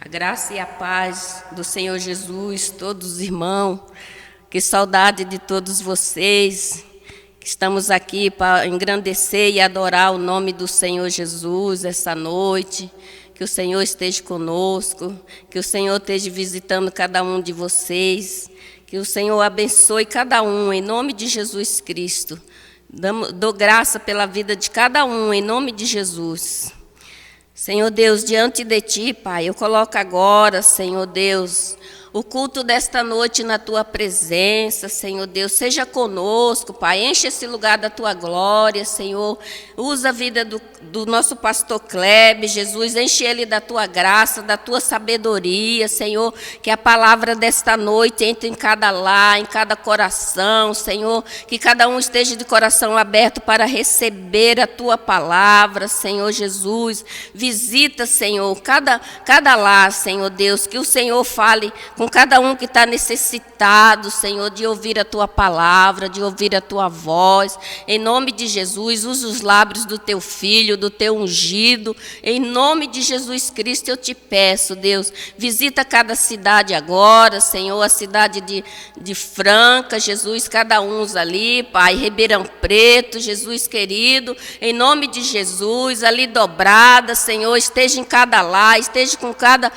A graça e a paz do Senhor Jesus, todos os irmãos, que saudade de todos vocês, que estamos aqui para engrandecer e adorar o nome do Senhor Jesus essa noite. Que o Senhor esteja conosco, que o Senhor esteja visitando cada um de vocês, que o Senhor abençoe cada um, em nome de Jesus Cristo. Dou graça pela vida de cada um, em nome de Jesus. Senhor Deus, diante de Ti, Pai, eu coloco agora, Senhor Deus, o culto desta noite na Tua presença, Senhor Deus. Seja conosco, Pai, enche esse lugar da Tua glória, Senhor. Usa a vida do nosso pastor Kleber, Jesus, enche ele da Tua graça, da Tua sabedoria, Senhor. Que a palavra desta noite entre em cada lar, em cada coração, Senhor. Que cada um esteja de coração aberto para receber a Tua palavra, Senhor Jesus. Visita, Senhor, cada lar, Senhor Deus. Que o Senhor fale com cada um que está necessitado, Senhor, de ouvir a Tua palavra, de ouvir a Tua voz. Em nome de Jesus, usa os lábios do Teu Filho, do Teu ungido. Em nome de Jesus Cristo, eu te peço, Deus, visita cada cidade agora, Senhor, a cidade de Franca, Jesus, cada um ali, Pai, Ribeirão Preto, Jesus querido, em nome de Jesus, ali dobrada, Senhor, esteja em cada lar, esteja com cada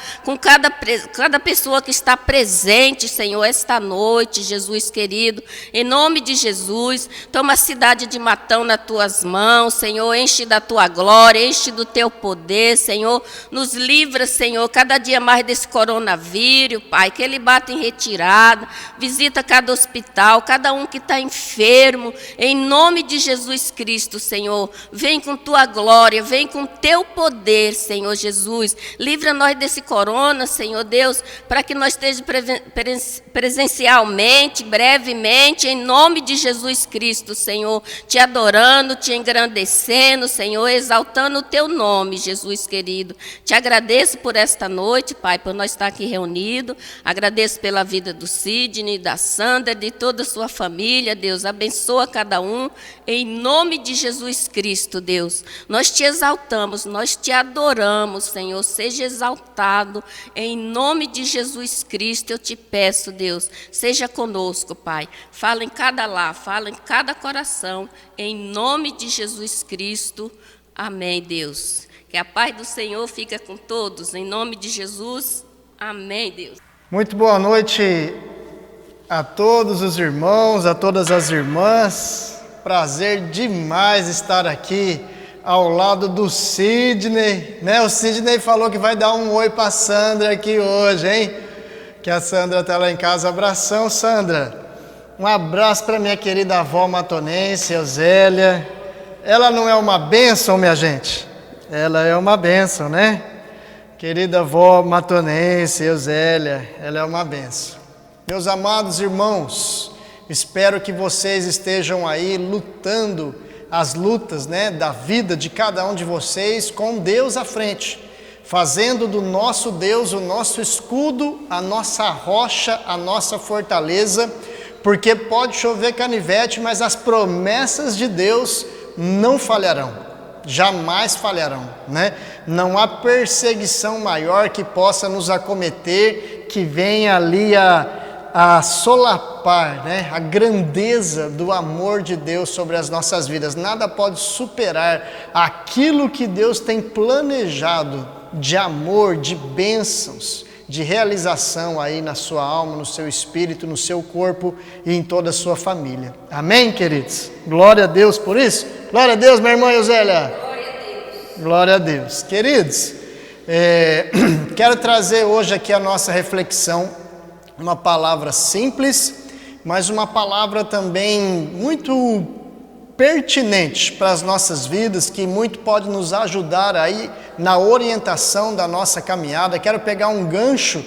pessoa que está presente, Senhor, esta noite, Jesus querido, em nome de Jesus. Toma a cidade de Matão nas Tuas mãos, Senhor, enche da Tua glória, enche do Teu poder, Senhor, nos livra, Senhor, cada dia mais desse coronavírus, Pai, que ele bata em retirada, visita cada hospital, cada um que está enfermo, em nome de Jesus Cristo, Senhor, vem com Tua glória, vem com Teu poder, Senhor Jesus, livra nós desse corona, Senhor Deus, para que nós estejamos presencialmente, brevemente, em nome de Jesus Cristo, Senhor, te adorando, te engrandecendo, Senhor, exaltando o Teu nome, Jesus querido. Te agradeço por esta noite, Pai, por nós estar aqui reunidos, agradeço pela vida do Sidney, da Sandra, de toda a sua família, Deus, abençoa cada um, em nome de Jesus Cristo, Deus. Nós te exaltamos, nós te adoramos, Senhor, seja exaltado, em nome de Jesus Cristo, eu te peço, Deus, seja conosco, Pai. Fala em cada lar, fala em cada coração, em nome de Jesus Cristo. Amém, Deus. Que a paz do Senhor fica com todos, em nome de Jesus. Amém, Deus. Muito boa noite a todos os irmãos, a todas as irmãs. Prazer demais estar aqui ao lado do Sidney, né? O Sidney falou que vai dar um oi para a Sandra aqui hoje, hein? Que a Sandra está lá em casa. Abração, Sandra. Um abraço para minha querida avó matonense, Euzélia. Ela não é uma bênção, minha gente? Ela é uma bênção, né? Querida avó matonense, Euzélia, ela é uma bênção. Meus amados irmãos, espero que vocês estejam aí lutando as lutas, né, da vida de cada um de vocês com Deus à frente, fazendo do nosso Deus o nosso escudo, a nossa rocha, a nossa fortaleza, porque pode chover canivete, mas as promessas de Deus não falharão, jamais falharão, né? Não há perseguição maior que possa nos acometer, que venha ali a solapar, né, a grandeza do amor de Deus sobre as nossas vidas. Nada pode superar aquilo que Deus tem planejado de amor, de bênçãos, de realização aí na sua alma, no seu espírito, no seu corpo e em toda a sua família. Amém, queridos? Glória a Deus por isso. Glória a Deus, minha irmã Euzélia. Glória a Deus. Glória a Deus. Queridos, quero trazer hoje aqui a nossa reflexão, uma palavra simples, mas uma palavra também muito pertinente para as nossas vidas, que muito pode nos ajudar aí na orientação da nossa caminhada. Quero pegar um gancho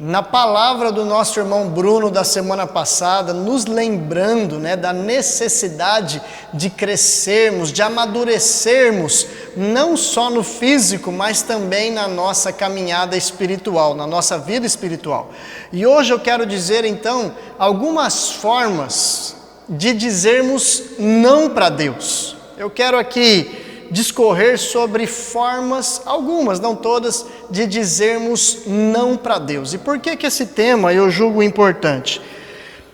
na palavra do nosso irmão Bruno da semana passada, nos lembrando, né, da necessidade de crescermos, de amadurecermos, não só no físico, mas também na nossa caminhada espiritual, na nossa vida espiritual. E hoje eu quero dizer então algumas formas de dizermos não para Deus. Eu quero aqui discorrer sobre formas, algumas, não todas, de dizermos não para Deus. E por que esse tema eu julgo importante?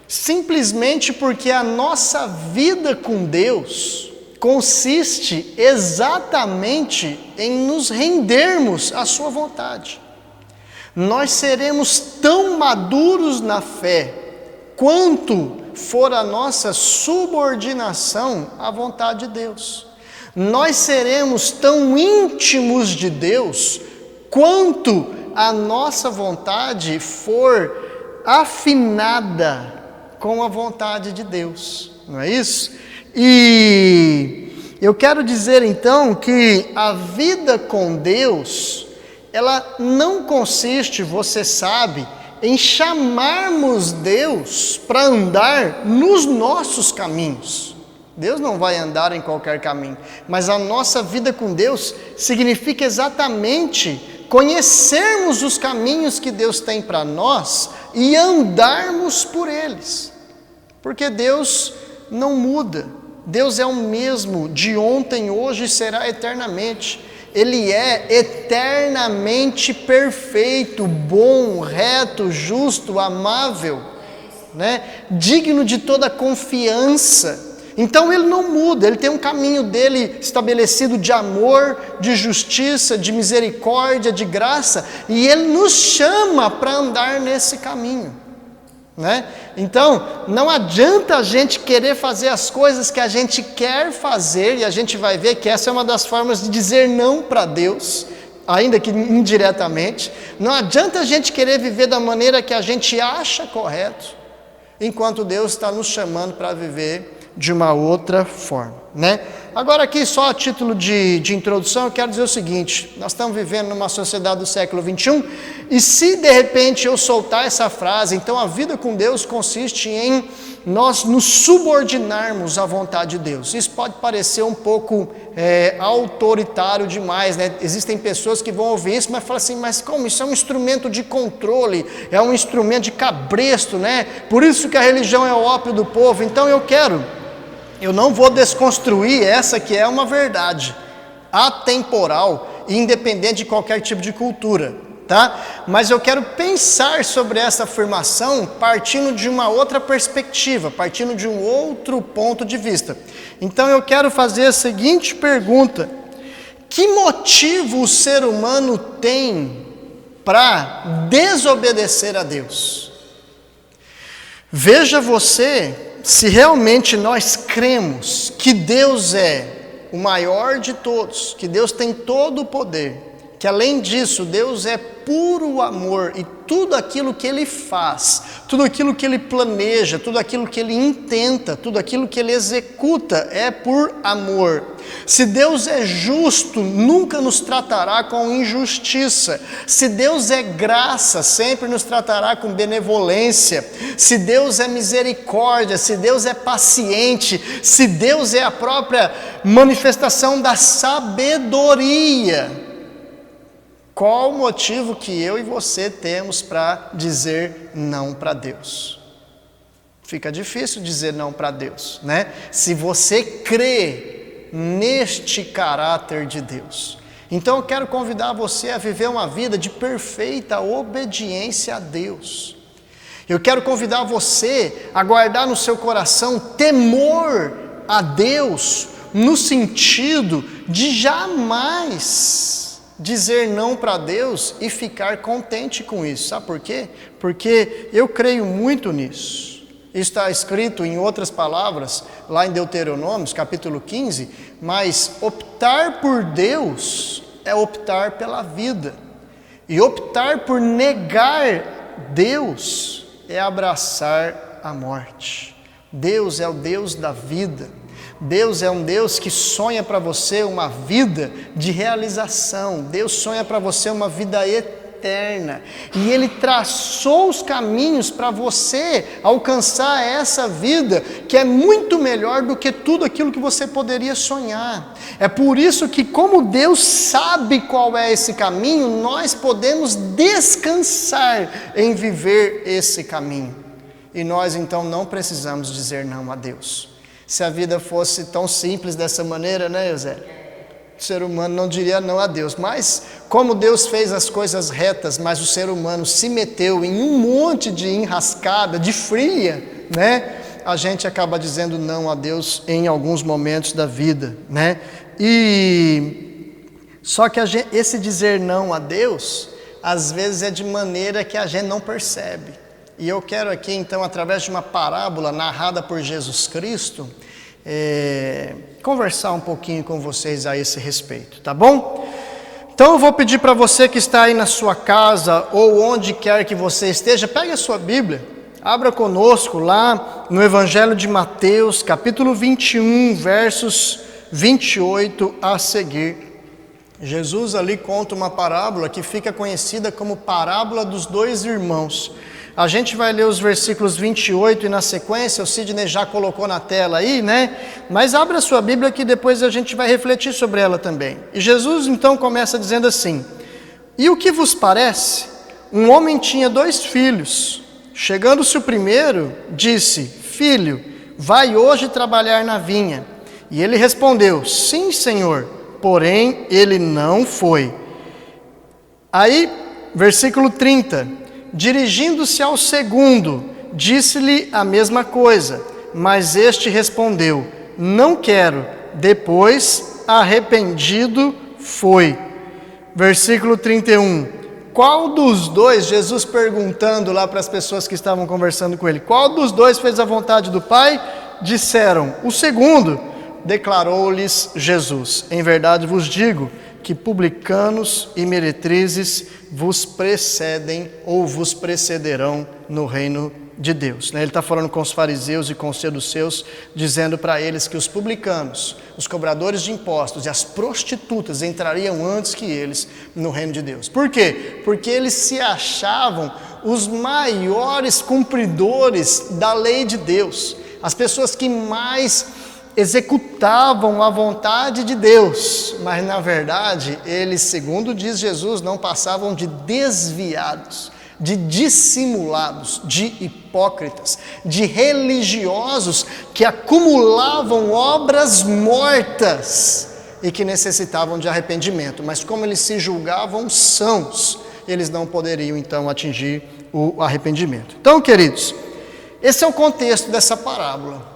Simplesmente porque a nossa vida com Deus consiste exatamente em nos rendermos à sua vontade. Nós seremos tão maduros na fé quanto for a nossa subordinação à vontade de Deus. Nós seremos tão íntimos de Deus quanto a nossa vontade for afinada com a vontade de Deus, não é isso? E eu quero dizer então que a vida com Deus, ela não consiste, você sabe, em chamarmos Deus para andar nos nossos caminhos. Deus não vai andar em qualquer caminho, mas a nossa vida com Deus significa exatamente conhecermos os caminhos que Deus tem para nós e andarmos por eles. Porque Deus não muda. Deus é o mesmo de ontem, hoje e será eternamente. Ele é eternamente perfeito, bom, reto, justo, amável, né? Digno de toda confiança. Então Ele não muda, Ele tem um caminho dele estabelecido de amor, de justiça, de misericórdia, de graça, e Ele nos chama para andar nesse caminho, né? Então, não adianta a gente querer fazer as coisas que a gente quer fazer, e a gente vai ver que essa é uma das formas de dizer não para Deus, ainda que indiretamente. Não adianta a gente querer viver da maneira que a gente acha correto, enquanto Deus está nos chamando para viver de uma outra forma, né? Agora aqui, só a título de introdução, eu quero dizer o seguinte: nós estamos vivendo numa sociedade do século 21, e se de repente eu soltar essa frase, então a vida com Deus consiste em nós nos subordinarmos à vontade de Deus. Isso pode parecer um pouco autoritário demais, né? Existem pessoas que vão ouvir isso, mas falam assim, mas como? Isso é um instrumento de controle, é um instrumento de cabresto, né? Por isso que a religião é o ópio do povo. Então eu não vou desconstruir essa que é uma verdade atemporal e independente de qualquer tipo de cultura, tá? Mas eu quero pensar sobre essa afirmação partindo de uma outra perspectiva, partindo de um outro ponto de vista. Então eu quero fazer a seguinte pergunta: que motivo o ser humano tem para desobedecer a Deus? Veja você se realmente nós cremos que Deus é o maior de todos, que Deus tem todo o poder, que além disso Deus é puro amor e tudo aquilo que Ele faz, tudo aquilo que Ele planeja, tudo aquilo que Ele intenta, tudo aquilo que Ele executa é por amor. Se Deus é justo, nunca nos tratará com injustiça. Se Deus é graça, sempre nos tratará com benevolência. Se Deus é misericórdia, se Deus é paciente, se Deus é a própria manifestação da sabedoria, qual o motivo que eu e você temos para dizer não para Deus? Fica difícil dizer não para Deus, né? Se você crê neste caráter de Deus. Então eu quero convidar você a viver uma vida de perfeita obediência a Deus. Eu quero convidar você a guardar no seu coração temor a Deus, no sentido de jamais dizer não para Deus e ficar contente com isso. Sabe por quê? Porque eu creio muito nisso. Está escrito em outras palavras, lá em Deuteronômio, capítulo 15, mas optar por Deus é optar pela vida. E optar por negar Deus é abraçar a morte. Deus é o Deus da vida. Deus é um Deus que sonha para você uma vida de realização. Deus sonha para você uma vida eterna. E Ele traçou os caminhos para você alcançar essa vida que é muito melhor do que tudo aquilo que você poderia sonhar. É por isso que, como Deus sabe qual é esse caminho, nós podemos descansar em viver esse caminho. E nós então não precisamos dizer não a Deus. Se a vida fosse tão simples dessa maneira, né, Eusébio? O ser humano não diria não a Deus, mas como Deus fez as coisas retas, mas o ser humano se meteu em um monte de enrascada, de fria, né? A gente acaba dizendo não a Deus em alguns momentos da vida, né? Só que esse dizer não a Deus, às vezes é de maneira que a gente não percebe. E eu quero aqui então, através de uma parábola narrada por Jesus Cristo, conversar um pouquinho com vocês a esse respeito, tá bom? Então eu vou pedir para você que está aí na sua casa ou onde quer que você esteja, pegue a sua Bíblia, abra conosco lá no Evangelho de Mateus, capítulo 21, versos 28 a seguir. Jesus ali conta uma parábola que fica conhecida como parábola dos dois irmãos. A gente vai ler os versículos 28 e na sequência, o Sidney já colocou na tela aí, né? Mas abra a sua Bíblia que depois a gente vai refletir sobre ela também. E Jesus então começa dizendo assim: E o que vos parece? Um homem tinha 2 filhos. Chegando-se o primeiro, disse: Filho, vai hoje trabalhar na vinha. E ele respondeu: Sim, Senhor. Porém, ele não foi. Aí, versículo 30. Dirigindo-se ao segundo, disse-lhe a mesma coisa, mas este respondeu: Não quero. Depois, arrependido, foi. Versículo 31. Qual dos dois, Jesus perguntando lá para as pessoas que estavam conversando com ele, qual dos dois fez a vontade do Pai? Disseram: o segundo. Declarou-lhes Jesus: Em verdade vos digo que publicanos e meretrizes vos precedem ou vos precederão no reino de Deus. Ele está falando com os fariseus e com os saduceus, dizendo para eles que os publicanos, os cobradores de impostos e as prostitutas entrariam antes que eles no reino de Deus. Por quê? Porque eles se achavam os maiores cumpridores da lei de Deus, as pessoas que mais executavam a vontade de Deus, mas na verdade eles, segundo diz Jesus, não passavam de desviados, de dissimulados, de hipócritas, de religiosos que acumulavam obras mortas e que necessitavam de arrependimento, mas como eles se julgavam sãos, eles não poderiam então atingir o arrependimento. Então, queridos, esse é o contexto dessa parábola.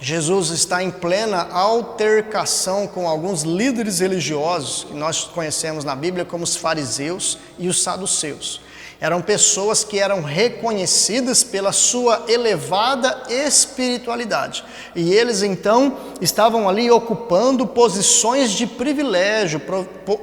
Jesus está em plena altercação com alguns líderes religiosos que nós conhecemos na Bíblia como os fariseus e os saduceus. Eram pessoas que eram reconhecidas pela sua elevada espiritualidade. E eles então estavam ali ocupando posições de privilégio,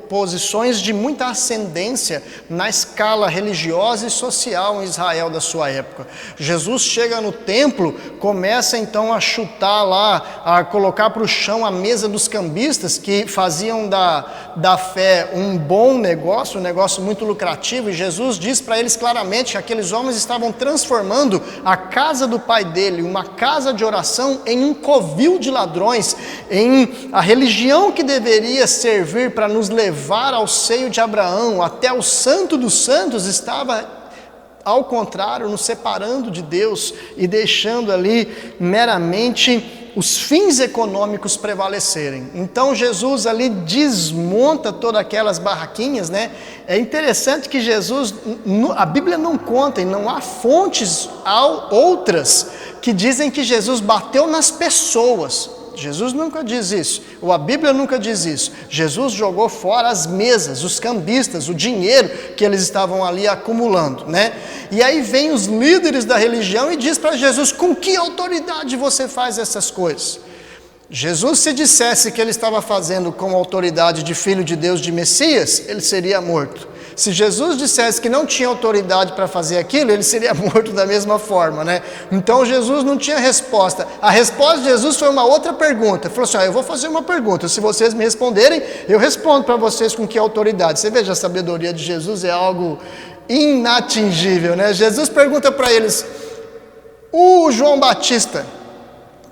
posições de muita ascendência na escala religiosa e social em Israel da sua época. Jesus chega no templo, começa então a chutar lá, a colocar para o chão a mesa dos cambistas, que faziam da fé um bom negócio, um negócio muito lucrativo, e Jesus diz para eles claramente que aqueles homens estavam transformando a casa do pai dele, uma casa de oração, em um covil de ladrões, em a religião que deveria servir para nos levar ao seio de Abraão, até o santo dos santos, estava ao contrário, nos separando de Deus e deixando ali meramente os fins econômicos prevalecerem. Então Jesus ali desmonta todas aquelas barraquinhas, né? É interessante que Jesus, a Bíblia não conta e não há fontes outras que dizem que Jesus bateu nas pessoas. Jesus nunca diz isso, ou a Bíblia nunca diz isso. Jesus jogou fora as mesas, os cambistas, o dinheiro que eles estavam ali acumulando, né? E aí vem os líderes da religião e diz para Jesus: com que autoridade você faz essas coisas? Jesus, se dissesse que ele estava fazendo com autoridade de filho de Deus, de Messias, ele seria morto. Se Jesus dissesse que não tinha autoridade para fazer aquilo, ele seria morto da mesma forma, né? Então Jesus não tinha resposta. A resposta de Jesus foi uma outra pergunta. Ele falou assim: eu vou fazer uma pergunta, se vocês me responderem, eu respondo para vocês com que autoridade. Você veja, a sabedoria de Jesus é algo inatingível, né? Jesus pergunta para eles: o João Batista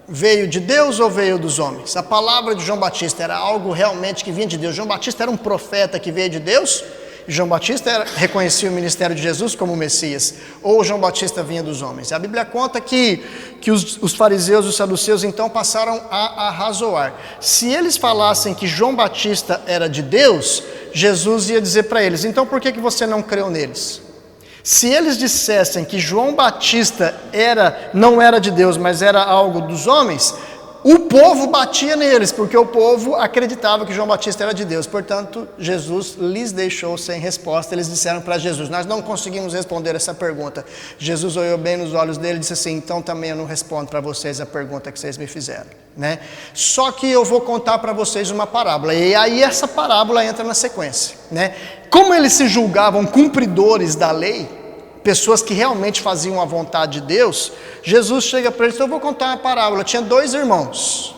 veio de Deus ou veio dos homens? A palavra de João Batista era algo realmente que vinha de Deus. João Batista era um profeta que veio de Deus? João Batista reconhecia o ministério de Jesus como o Messias, ou João Batista vinha dos homens. A Bíblia conta que os fariseus e os saduceus então passaram a arrazoar. Se eles falassem que João Batista era de Deus, Jesus ia dizer para eles: então por que você não creu neles? Se eles dissessem que João Batista não era de Deus, mas era algo dos homens, o povo batia neles, porque o povo acreditava que João Batista era de Deus. Portanto, Jesus lhes deixou sem resposta. Eles disseram para Jesus: nós não conseguimos responder essa pergunta. Jesus olhou bem nos olhos dele e disse assim: então também eu não respondo para vocês a pergunta que vocês me fizeram, né? Só que eu vou contar para vocês uma parábola. E aí essa parábola entra na sequência, né? Como eles se julgavam cumpridores da lei, pessoas que realmente faziam a vontade de Deus, Jesus chega para eles: então eu vou contar uma parábola. Tinha 2 irmãos,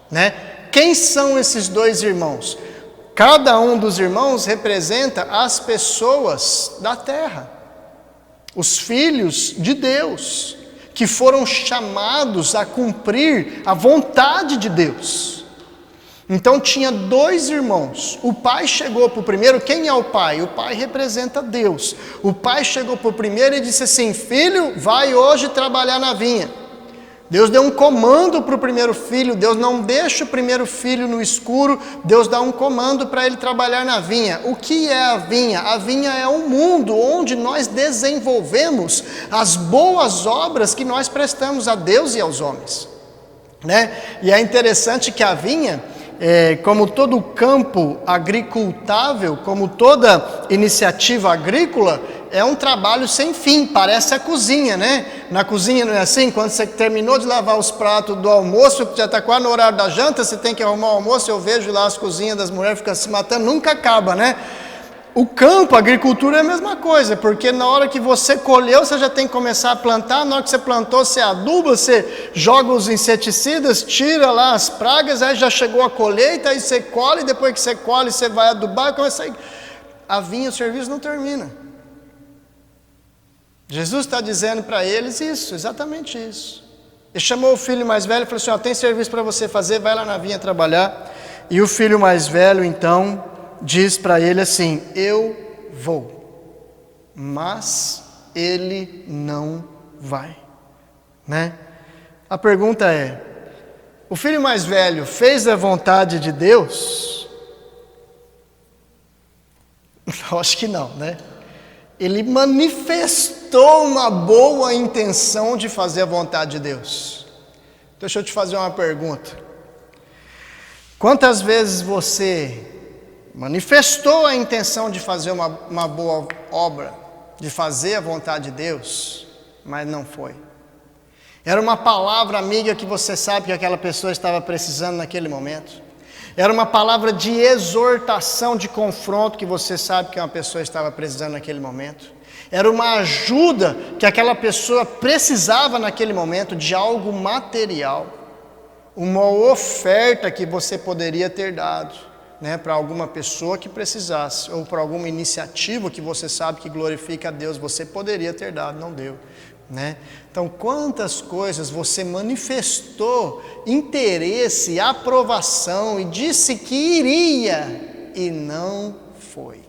né? Quem são esses 2 irmãos? Cada um dos irmãos representa as pessoas da terra, os filhos de Deus, que foram chamados a cumprir a vontade de Deus. Então tinha 2 irmãos. O pai chegou para o primeiro. Quem é o pai? O pai representa Deus. O pai chegou para o primeiro e disse assim: filho, vai hoje trabalhar na vinha. Deus deu um comando para o primeiro filho. Deus não deixa o primeiro filho no escuro. Deus dá um comando para ele trabalhar na vinha. O que é a vinha? A vinha é um mundo onde nós desenvolvemos as boas obras que nós prestamos a Deus e aos homens, né? E é interessante que a vinha, como todo campo agricultável, como toda iniciativa agrícola, é um trabalho sem fim. Parece a cozinha, né? Na cozinha não é assim? Quando você terminou de lavar os pratos do almoço, já está quase no horário da janta, você tem que arrumar o almoço. Eu vejo lá as cozinhas das mulheres ficam se matando, nunca acaba, né? O campo, a agricultura é a mesma coisa, porque na hora que você colheu, você já tem que começar a plantar. Na hora que você plantou, você aduba, você joga os inseticidas, tira lá as pragas, aí já chegou a colheita, aí você colhe, depois que você colhe, você vai adubar, começa a vinha, o serviço não termina. Jesus está dizendo para eles isso, exatamente isso. Ele chamou o filho mais velho e falou assim: tem serviço para você fazer, vai lá na vinha trabalhar. E o filho mais velho então diz para ele assim: eu vou, mas ele não vai, né? A pergunta é: o filho mais velho fez a vontade de Deus? Eu acho que não, né? Ele manifestou uma boa intenção de fazer a vontade de Deus. Deixa eu te fazer uma pergunta: quantas vezes você manifestou a intenção de fazer uma boa obra, de fazer a vontade de Deus, mas não foi? Era uma palavra amiga que você sabe que aquela pessoa estava precisando naquele momento. Era uma palavra de exortação, de confronto, que você sabe que uma pessoa estava precisando naquele momento. Era uma ajuda que aquela pessoa precisava naquele momento, de algo material. Uma oferta que você poderia ter dado, né, para alguma pessoa que precisasse, ou para alguma iniciativa que você sabe que glorifica a Deus, você poderia ter dado, não deu, né? Então, quantas coisas você manifestou interesse, aprovação e disse que iria e não foi?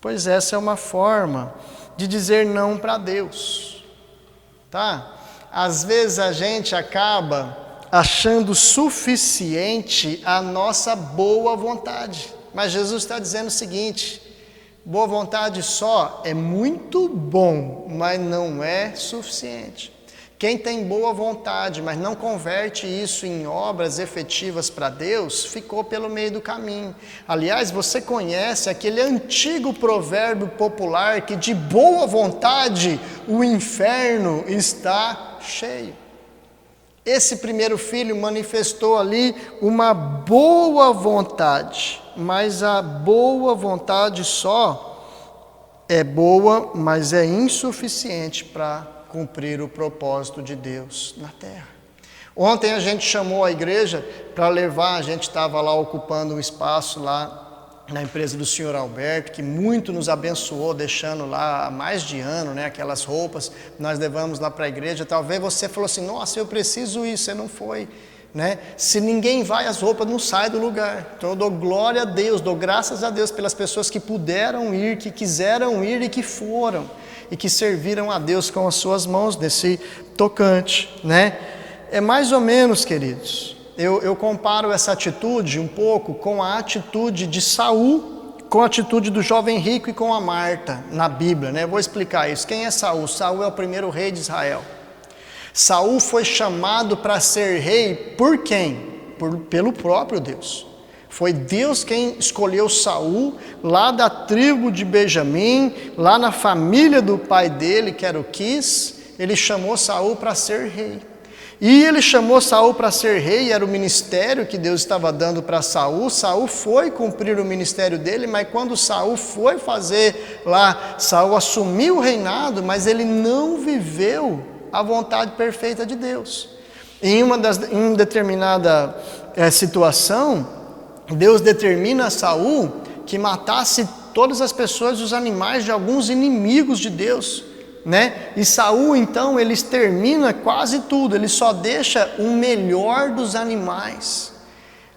Pois essa é uma forma de dizer não para Deus, tá? Às vezes a gente acaba achando suficiente a nossa boa vontade, mas Jesus está dizendo o seguinte: boa vontade só é muito bom, mas não é suficiente. Quem tem boa vontade, mas não converte isso em obras efetivas para Deus, ficou pelo meio do caminho. Aliás, você conhece aquele antigo provérbio popular que de boa vontade o inferno está cheio. Esse primeiro filho manifestou ali uma boa vontade, mas a boa vontade só é boa, mas é insuficiente para cumprir o propósito de Deus na terra. Ontem a gente chamou a igreja para levar, a gente estava lá ocupando um espaço lá na empresa do senhor Alberto, que muito nos abençoou, deixando lá há mais de ano, né, aquelas roupas, nós levamos lá para a igreja. Talvez você falou assim: nossa, eu preciso isso, você não foi, né? Se ninguém vai, as roupas não saem do lugar. Então eu dou glória a Deus, dou graças a Deus pelas pessoas que puderam ir, que quiseram ir e que foram, e que serviram a Deus com as suas mãos nesse tocante, né? É mais ou menos, queridos, eu comparo essa atitude um pouco com a atitude de Saul, com a atitude do jovem rico e com a Marta na Bíblia, né? Eu vou explicar isso. Quem é Saul? Saul é o primeiro rei de Israel. Saul foi chamado para ser rei por quem? Pelo próprio Deus. Foi Deus quem escolheu Saul, lá da tribo de Benjamim, lá na família do pai dele, que era o Quis, ele chamou Saul para ser rei. E ele chamou Saul para ser rei, era o ministério que Deus estava dando para Saul. Saul foi cumprir o ministério dele, mas quando Saul foi fazer lá, Saul assumiu o reinado, mas ele não viveu a vontade perfeita de Deus. Em uma determinada situação, Deus determina a Saul que matasse todas as pessoas, os animais de alguns inimigos de Deus, né? E Saul então ele extermina quase tudo, ele só deixa o melhor dos animais.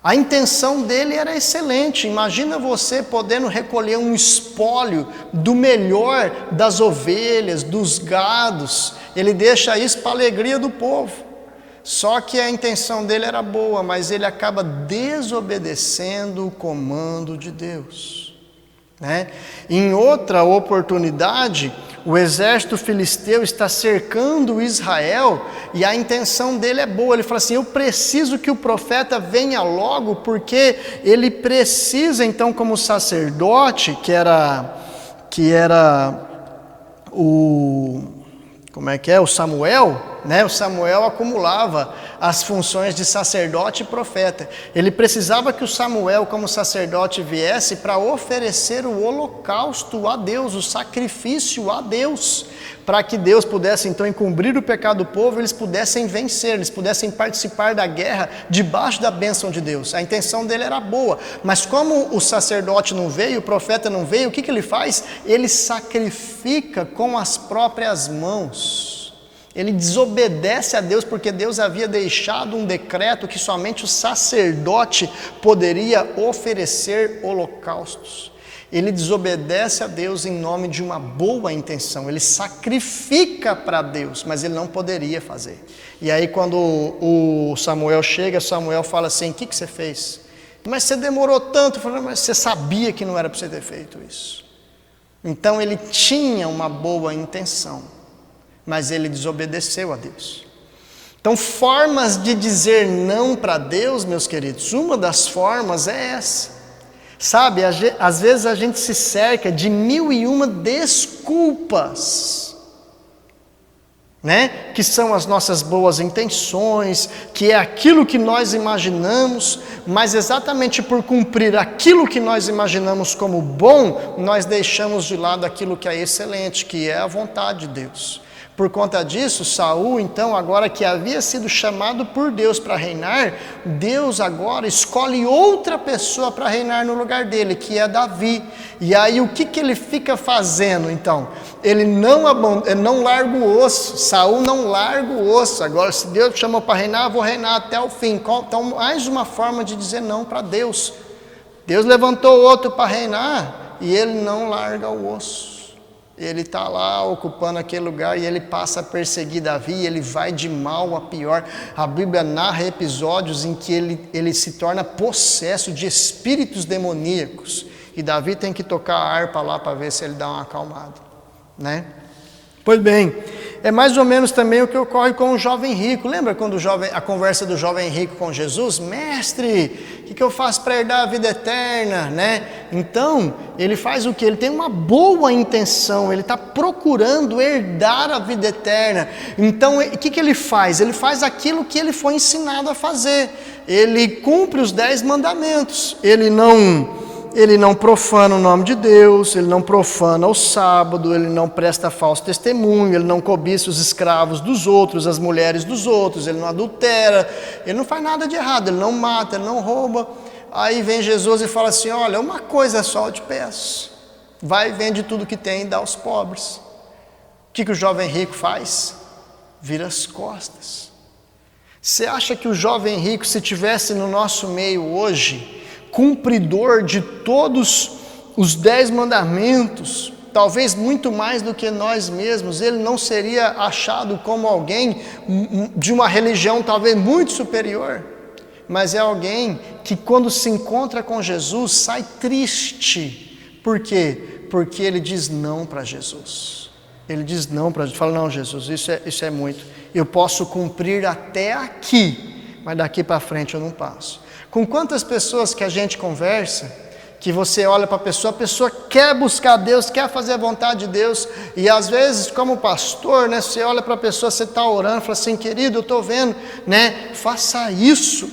A intenção dele era excelente. Imagina você podendo recolher um espólio do melhor das ovelhas, dos gados. Ele deixa isso para a alegria do povo. Só que a intenção dele era boa, mas ele acaba desobedecendo o comando de Deus, né? Em outra oportunidade, o exército filisteu está cercando Israel e a intenção dele é boa. Ele fala assim: eu preciso que o profeta venha logo, porque ele precisa, então, como sacerdote, que era o Samuel, né? O Samuel acumulava as funções de sacerdote e profeta. Ele precisava que o Samuel, como sacerdote, viesse para oferecer o holocausto a Deus, o sacrifício a Deus, para que Deus pudesse então encobrir o pecado do povo, eles pudessem vencer, eles pudessem participar da guerra debaixo da bênção de Deus. A intenção dele era boa, mas como o sacerdote não veio, o profeta não veio, o que ele faz? Ele sacrifica com as próprias mãos. Ele desobedece a Deus, porque Deus havia deixado um decreto que somente o sacerdote poderia oferecer holocaustos. Ele desobedece a Deus em nome de uma boa intenção. Ele sacrifica para Deus, mas ele não poderia fazer. E aí quando o Samuel chega, Samuel fala assim: o que você fez? Mas você demorou tanto. Eu falei: mas você sabia que não era para você ter feito isso. Então ele tinha uma boa intenção, mas ele desobedeceu a Deus. Então, formas de dizer não para Deus, meus queridos, uma das formas é essa. Sabe, às vezes a gente se cerca de 1001 desculpas, né? Que são as nossas boas intenções, que é aquilo que nós imaginamos, mas exatamente por cumprir aquilo que nós imaginamos como bom, nós deixamos de lado aquilo que é excelente, que é a vontade de Deus. Por conta disso, Saul, então, agora que havia sido chamado por Deus para reinar, Deus agora escolhe outra pessoa para reinar no lugar dele, que é Davi. E aí o que ele fica fazendo então? Ele não larga o osso. Saul não larga o osso. Agora, se Deus chamou para reinar, eu vou reinar até o fim. Então, mais uma forma de dizer não para Deus. Deus levantou outro para reinar e ele não larga o osso. Ele está lá ocupando aquele lugar e ele passa a perseguir Davi, ele vai de mal a pior. A Bíblia narra episódios em que ele se torna possesso de espíritos demoníacos. E Davi tem que tocar a harpa lá para ver se ele dá uma acalmada, né? Pois bem, é mais ou menos também o que ocorre com o jovem rico. Lembra quando a conversa do jovem rico com Jesus? Mestre, o que eu faço para herdar a vida eterna, né? Então, ele faz o quê? Ele tem uma boa intenção, ele está procurando herdar a vida eterna. Então, o que ele faz? Ele faz aquilo que ele foi ensinado a fazer. Ele cumpre os 10 mandamentos. Ele não profana o nome de Deus, ele não profana o sábado, ele não presta falso testemunho, ele não cobiça os escravos dos outros, as mulheres dos outros, ele não adultera, ele não faz nada de errado, ele não mata, ele não rouba. Aí vem Jesus e fala assim: olha, uma coisa só eu te peço, vai e vende tudo que tem e dá aos pobres. O que o jovem rico faz? Vira as costas. Você acha que o jovem rico, se tivesse no nosso meio hoje, cumpridor de todos os 10 mandamentos, talvez muito mais do que nós mesmos, ele não seria achado como alguém de uma religião talvez muito superior? Mas é alguém que quando se encontra com Jesus sai triste. Por quê? Porque ele diz não para Jesus. Ele diz não para Jesus, fala, não Jesus, isso é muito. Eu posso cumprir até aqui, mas daqui para frente eu não passo. Com quantas pessoas que a gente conversa, que você olha para a pessoa quer buscar Deus, quer fazer a vontade de Deus, e às vezes como pastor, né, você olha para a pessoa, você está orando, fala assim, querido, eu estou vendo, né, faça isso,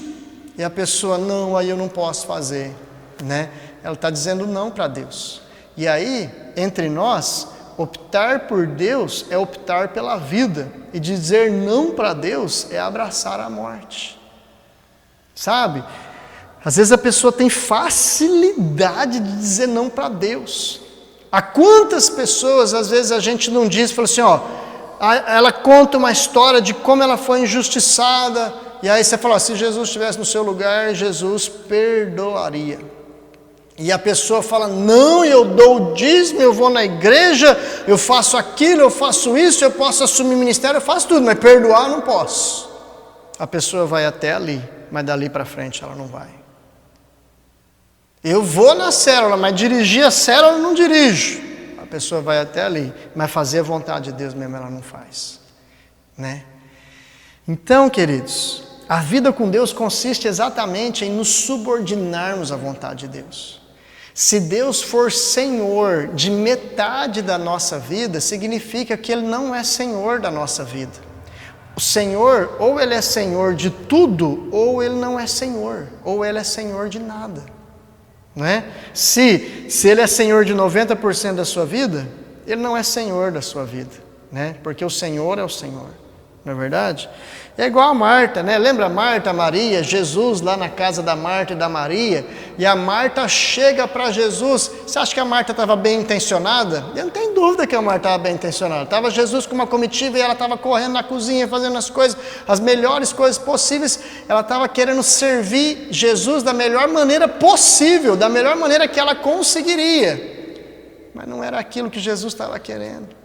e a pessoa, não, aí eu não posso fazer, né, ela está dizendo não para Deus. E aí, entre nós, optar por Deus é optar pela vida, e dizer não para Deus é abraçar a morte, sabe? Às vezes a pessoa tem facilidade de dizer não para Deus. A quantas pessoas às vezes a gente não diz, fala assim, ó, ela conta uma história de como ela foi injustiçada, e aí você fala, se Jesus estivesse no seu lugar, Jesus perdoaria. E a pessoa fala, não, eu dou o dízimo, eu vou na igreja, eu faço aquilo, eu faço isso, eu posso assumir ministério, eu faço tudo, mas perdoar eu não posso. A pessoa vai até ali, mas dali para frente ela não vai. Eu vou na célula, mas dirigir a célula eu não dirijo. A pessoa vai até ali, mas fazer a vontade de Deus mesmo ela não faz, né? Então, queridos, a vida com Deus consiste exatamente em nos subordinarmos à vontade de Deus. Se Deus for Senhor de metade da nossa vida, significa que Ele não é Senhor da nossa vida. O Senhor, ou Ele é Senhor de tudo, ou Ele não é Senhor, ou Ele é Senhor de nada. Não é? Se Ele é Senhor de 90% da sua vida, Ele não é Senhor da sua vida, né? Porque o Senhor é o Senhor, não é verdade? É igual a Marta, né? Lembra Marta, Maria, Jesus lá na casa da Marta e da Maria, e a Marta chega para Jesus. Você acha que a Marta estava bem intencionada? Eu não tenho dúvida que a Marta estava bem intencionada. Estava Jesus com uma comitiva e ela estava correndo na cozinha, fazendo as coisas, as melhores coisas possíveis. Ela estava querendo servir Jesus da melhor maneira possível, da melhor maneira que ela conseguiria. Mas não era aquilo que Jesus estava querendo.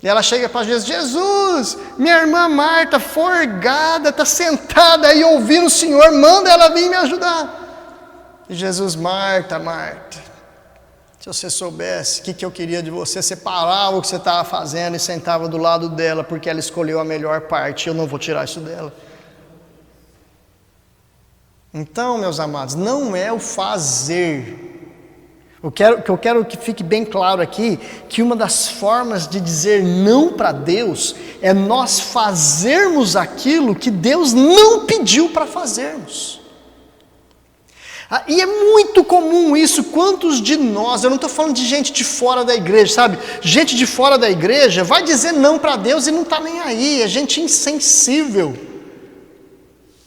E ela chega para Jesus, Jesus, minha irmã Marta, forgada, está sentada aí ouvindo o Senhor, manda ela vir me ajudar. E Jesus, Marta, Marta, se você soubesse o que eu queria de você, você parava o que você estava fazendo e sentava do lado dela, porque ela escolheu a melhor parte, eu não vou tirar isso dela. Então, meus amados, não é o fazer. Eu quero que fique bem claro aqui, que uma das formas de dizer não para Deus, é nós fazermos aquilo que Deus não pediu para fazermos. E é muito comum isso, quantos de nós, eu não estou falando de gente de fora da igreja, sabe? Gente de fora da igreja vai dizer não para Deus e não está nem aí, é gente insensível.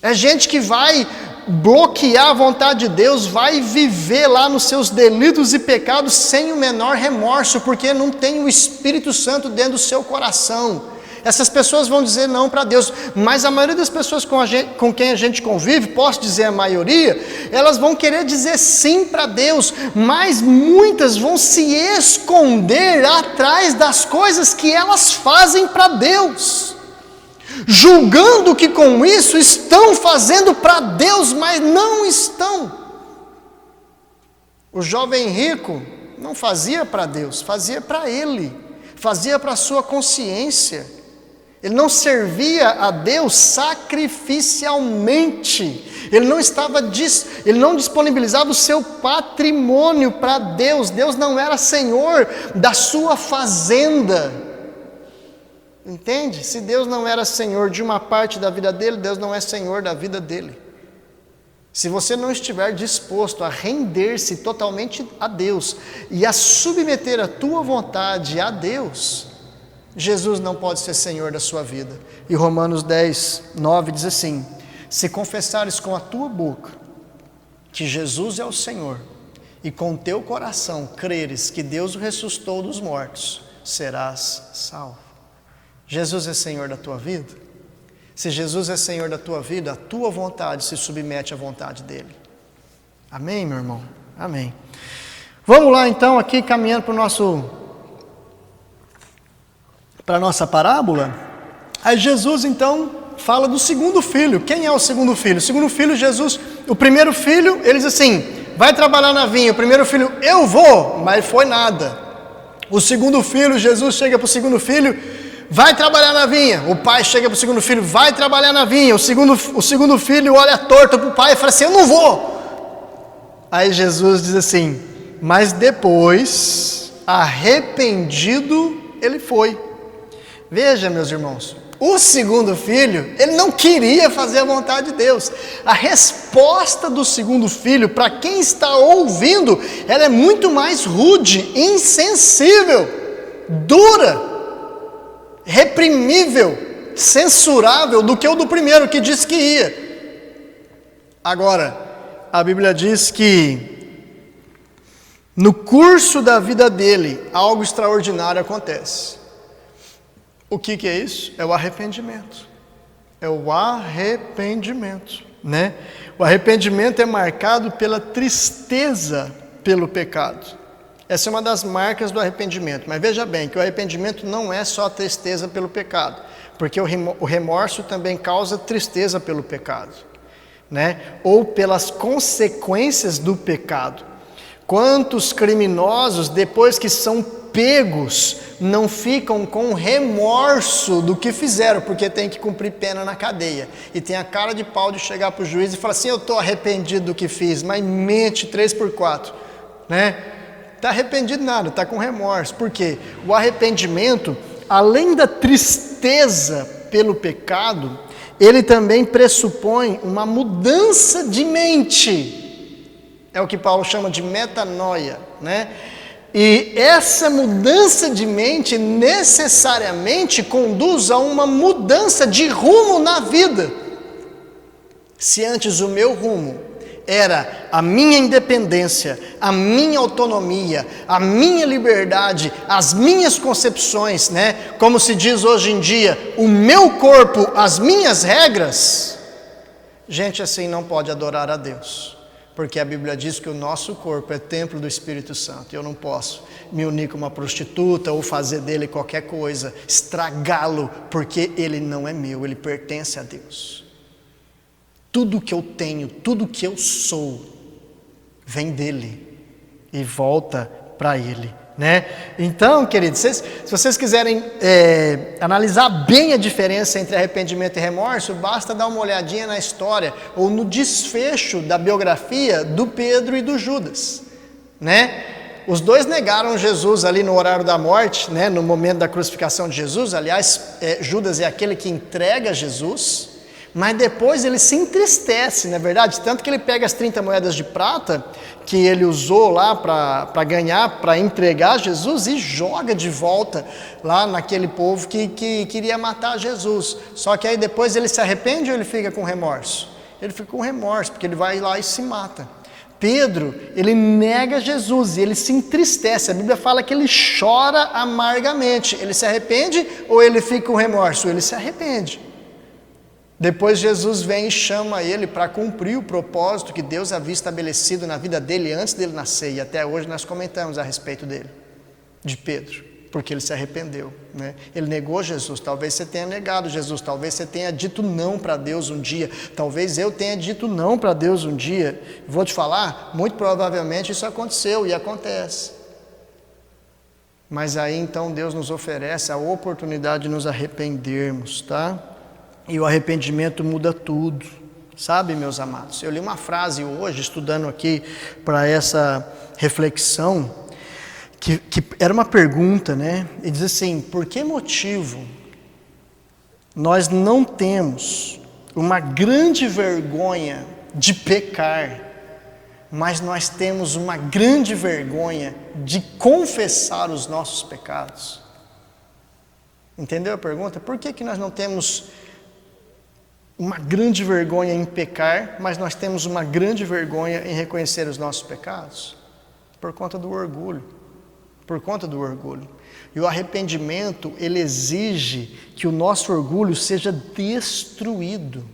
É gente que vai bloquear a vontade de Deus, vai viver lá nos seus delitos e pecados sem o menor remorso, porque não tem o Espírito Santo dentro do seu coração. Essas pessoas vão dizer não para Deus, mas a maioria das pessoas com quem a gente convive, posso dizer a maioria, elas vão querer dizer sim para Deus, mas muitas vão se esconder atrás das coisas que elas fazem para Deus, julgando que com isso estão fazendo para Deus, mas não estão. O jovem rico não fazia para Deus, fazia para ele, fazia para a sua consciência. Ele não servia a Deus sacrificialmente, ele não disponibilizava o seu patrimônio para Deus. Deus não era senhor da sua fazenda. Entende? Se Deus não era senhor de uma parte da vida dele, Deus não é senhor da vida dele. Se você não estiver disposto a render-se totalmente a Deus e a submeter a tua vontade a Deus, Jesus não pode ser senhor da sua vida. E Romanos 10, 9 diz assim: se confessares com a tua boca que Jesus é o Senhor, e com o teu coração creres que Deus o ressuscitou dos mortos, serás salvo. Jesus é Senhor da tua vida? Se Jesus é Senhor da tua vida, a tua vontade se submete à vontade dele. Amém, meu irmão? Amém. Vamos lá então, aqui caminhando para a nossa parábola. Aí Jesus então fala do segundo filho. Quem é o segundo filho? O segundo filho, Jesus, o primeiro filho, ele diz assim, vai trabalhar na vinha. O primeiro filho, eu vou, mas foi nada. O segundo filho, Jesus chega para o segundo filho, vai trabalhar na vinha. O pai chega para o segundo filho, vai trabalhar na vinha. O segundo filho olha torto para o pai e fala assim, eu não vou. Aí Jesus diz assim, mas depois, arrependido, ele foi. Veja, meus irmãos, o segundo filho, ele não queria fazer a vontade de Deus. A resposta do segundo filho, para quem está ouvindo, ela é muito mais rude, insensível, dura, reprimível, censurável do que o do primeiro, que disse que ia. Agora, a Bíblia diz que no curso da vida dele, algo extraordinário acontece. O que é isso? É o arrependimento. É o arrependimento, né? O arrependimento é marcado pela tristeza pelo pecado. Essa é uma das marcas do arrependimento. Mas veja bem que o arrependimento não é só a tristeza pelo pecado, porque o remorso também causa tristeza pelo pecado, né? Ou pelas consequências do pecado. Quantos criminosos, depois que são pegos, não ficam com remorso do que fizeram, porque tem que cumprir pena na cadeia, e tem a cara de pau de chegar para o juiz e falar assim, eu estou arrependido do que fiz, mas mente 3x4, né? Está arrependido nada, está com remorso. Por quê? O arrependimento, além da tristeza pelo pecado, ele também pressupõe uma mudança de mente. É o que Paulo chama de metanoia, né? E essa mudança de mente necessariamente conduz a uma mudança de rumo na vida. Se antes o meu rumo era a minha independência, a minha autonomia, a minha liberdade, as minhas concepções, né? Como se diz hoje em dia, o meu corpo, as minhas regras. Gente assim não pode adorar a Deus. Porque a Bíblia diz que o nosso corpo é templo do Espírito Santo. Eu não posso me unir com uma prostituta ou fazer dele qualquer coisa, estragá-lo, porque ele não é meu, ele pertence a Deus. Tudo que eu tenho, tudo que eu sou, vem dele e volta para ele, né? Então, queridos, se vocês quiserem analisar bem a diferença entre arrependimento e remorso, basta dar uma olhadinha na história ou no desfecho da biografia do Pedro e do Judas, né? Os dois negaram Jesus ali no horário da morte, né? No momento da crucificação de Jesus. Aliás, Judas é aquele que entrega Jesus, mas depois ele se entristece, não é verdade? Tanto que ele pega as 30 moedas de prata que ele usou lá para ganhar, para entregar Jesus, e joga de volta lá naquele povo que queria matar Jesus. Só que aí depois ele se arrepende ou ele fica com remorso? Ele fica com remorso, porque ele vai lá e se mata. Pedro, ele nega Jesus e ele se entristece. A Bíblia fala que ele chora amargamente. Ele se arrepende ou ele fica com remorso? Ele se arrepende. Depois Jesus vem e chama ele para cumprir o propósito que Deus havia estabelecido na vida dele antes dele nascer. E até hoje nós comentamos a respeito dele, de Pedro, porque ele se arrependeu, né? Ele negou Jesus. Talvez você tenha negado Jesus, talvez você tenha dito não para Deus um dia, talvez eu tenha dito não para Deus um dia. Vou te falar, muito provavelmente isso aconteceu e acontece. Mas aí então Deus nos oferece a oportunidade de nos arrependermos, tá? E o arrependimento muda tudo, sabe, meus amados? Eu li uma frase hoje, estudando aqui para essa reflexão, que era uma pergunta, né? E diz assim, por que motivo nós não temos uma grande vergonha de pecar, mas nós temos uma grande vergonha de confessar os nossos pecados? Entendeu a pergunta? Por que nós não temos uma grande vergonha em pecar, mas nós temos uma grande vergonha em reconhecer os nossos pecados? Por conta do orgulho. por conta do orgulho. E o arrependimento, ele exige que o nosso orgulho seja destruído.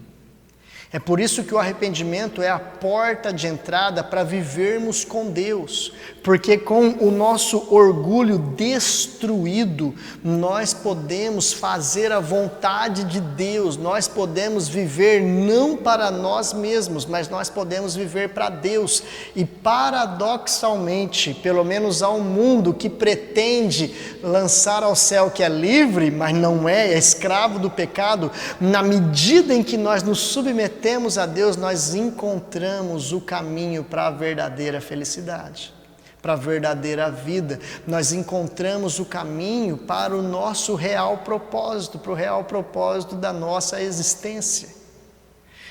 É por isso que o arrependimento é a porta de entrada para vivermos com Deus, porque com o nosso orgulho destruído, nós podemos fazer a vontade de Deus, nós podemos viver não para nós mesmos, mas nós podemos viver para Deus. E paradoxalmente, pelo menos ao mundo que pretende lançar ao céu que é livre, mas não é escravo do pecado, na medida em que nós nos submetemos a Deus, nós encontramos o caminho para a verdadeira felicidade, para a verdadeira vida. Nós encontramos o caminho para o nosso real propósito, para o real propósito da nossa existência.